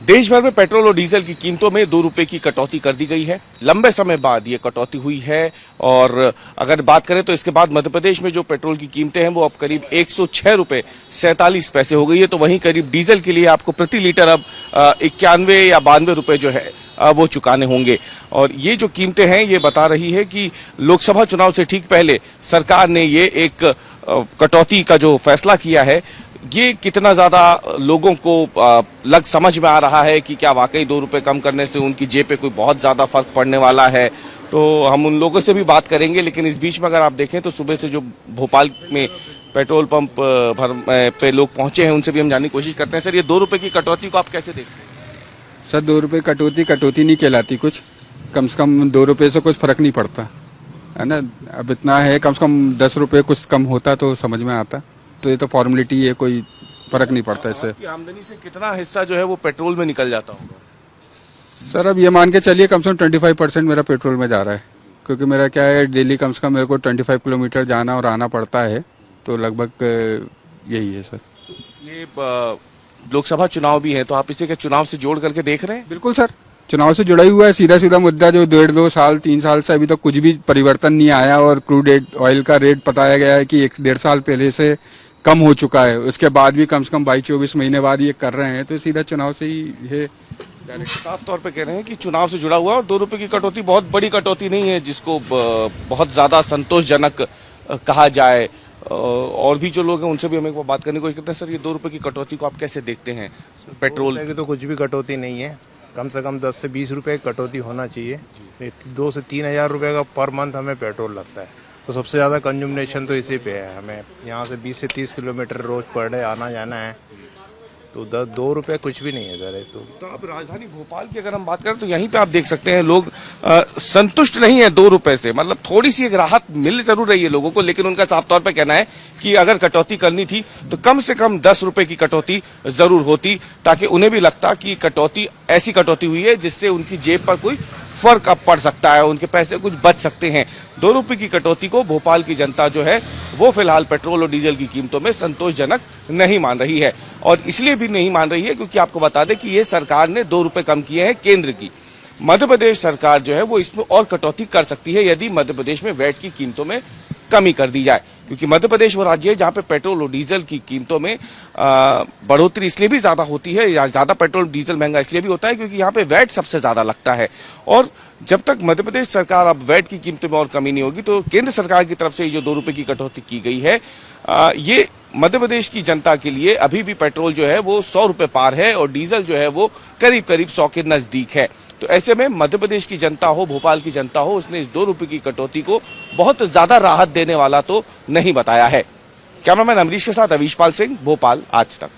देश भर में पेट्रोल और डीजल की कीमतों में 2 रुपए की कटौती कर दी गई है। लंबे समय बाद ये कटौती हुई है और अगर बात करें तो इसके बाद मध्य प्रदेश में जो पेट्रोल की कीमतें हैं वो अब करीब 106 रुपए 47 पैसे हो गई है। तो वहीं करीब डीजल के लिए आपको प्रति लीटर अब 91 या 92 रुपए जो है वो चुकाने होंगे। और ये जो कीमतें हैं ये बता रही है कि लोकसभा चुनाव से ठीक पहले सरकार ने ये एक कटौती का जो फैसला किया है ये कितना ज्यादा लोगों को समझ में आ रहा है कि क्या वाकई 2 रुपए कम करने से उनकी जेब पे कोई बहुत ज्यादा फर्क पड़ने वाला है। तो हम उन लोगों से भी बात करेंगे, लेकिन इस बीच में अगर आप देखें तो सुबह से जो भोपाल में पेट्रोल पंप पे लोग पहुंचे हैं उनसे भी हम जानने की कोशिश करते हैं। सर, ये 2 रुपए की कटौती को आप कैसे देखते हैं? सर, 2 रुपए कटौती नहीं कहलाती। कुछ कम से कम 2 रुपए से कुछ फर्क नहीं पड़ता है ना। अब इतना है, कम से कम 10 रुपए कुछ कम होता तो समझ में आता। तो ये तो फॉर्मेलिटी है, कोई फर्क नहीं पड़ता इससे। आपकी आमदनी से कितना हिस्सा जो है वो पेट्रोल में निकल जाता होगा? सर, अब ये मान के चलिए कम से कम 25% मेरा पेट्रोल में जा रहा है, क्योंकि मेरा क्या है, डेली कम से कम मेरे को 25 किलोमीटर जाना और आना पड़ता है। तो लगभग यही है सर। ये लोकसभा चुनाव भी है तो आप इसे के चुनाव से जोड़ करके देख रहे हैं? बिल्कुल सर, चुनाव से जुड़ा ही हुआ है। सीधा सीधा मुद्दा जो 1.5-2 साल 3 साल से अभी तक कुछ भी परिवर्तन नहीं आया और क्रूड ऑयल का रेट बताया गया है कि 1-1.5 साल पहले से कम हो चुका है। उसके बाद भी कम से कम 22-24 महीने बाद ये कर रहे हैं। तो सीधा चुनाव से ही ये साफ तौर पे कह रहे हैं कि चुनाव से जुड़ा हुआ है और 2 रुपए की कटौती बहुत बड़ी कटौती नहीं है जिसको बहुत ज्यादा संतोषजनक कहा जाए। और भी जो लोग हैं उनसे भी हमें बात करने की कोशिश करते हैं। सर, ये 2 रुपए की कटौती को आप कैसे देखते हैं? पेट्रोल की तो कुछ भी कटौती नहीं है। कम से कम 10 से 20 रुपए की कटौती होना चाहिए। 2 से 3 हजार रुपए का पर मंथ हमें पेट्रोल लगता है, तो सबसे ज़्यादा कंज्यूमनेशन तो इसी पे है। हमें यहाँ से 20 से 30 किलोमीटर रोज पर डे आना जाना है, तो 2 रुपए कुछ भी नहीं है सर। तो अब राजधानी भोपाल की अगर हम बात करें तो यहीं पे आप देख सकते हैं लोग संतुष्ट नहीं है 2 रुपए से। मतलब थोड़ी सी एक राहत मिल जरूर रही है लोगों को, लेकिन उनका साफ तौर पे कहना है कि अगर कटौती करनी थी तो कम से कम 10 रुपए की कटौती जरूर होती, ताकि उन्हें भी लगता कि कटौती ऐसी कटौती हुई है जिससे उनकी जेब पर कोई फर्क अब पड़ सकता है, उनके पैसे कुछ बच सकते हैं। 2 रुपए की कटौती को भोपाल की जनता जो है वो फिलहाल पेट्रोल और डीजल की कीमतों में संतोषजनक नहीं मान रही है। और इसलिए भी नहीं मान रही है क्योंकि आपको बता दें कि ये सरकार ने 2 रुपए कम किए हैं केंद्र की। मध्य प्रदेश सरकार जो है वो इसमें और कटौती कर सकती है यदि मध्य प्रदेश में वैट की कीमतों में कमी कर दी जाए, क्योंकि मध्य प्रदेश वो राज्य है जहां पे पेट्रोल और डीजल की कीमतों में बढ़ोतरी इसलिए भी ज्यादा होती है, या ज्यादा पेट्रोल डीजल महंगा इसलिए भी होता है क्योंकि यहाँ पे वैट सबसे ज्यादा लगता है। और जब तक मध्य प्रदेश सरकार अब वैट की कीमतों में और कमी नहीं होगी तो केंद्र सरकार की तरफ से जो 2 रुपए की कटौती की गई है ये मध्य प्रदेश की जनता के लिए अभी भी पेट्रोल जो है वो 100 रुपए पार है और डीजल जो है वो करीब करीब 100 के नजदीक है। तो ऐसे में मध्य प्रदेश की जनता हो, भोपाल की जनता हो, उसने इस 2 रुपए की कटौती को बहुत ज्यादा राहत देने वाला तो नहीं बताया है। कैमरामैन अमरीश के साथ अवीश पाल सिंह, भोपाल, आज तक।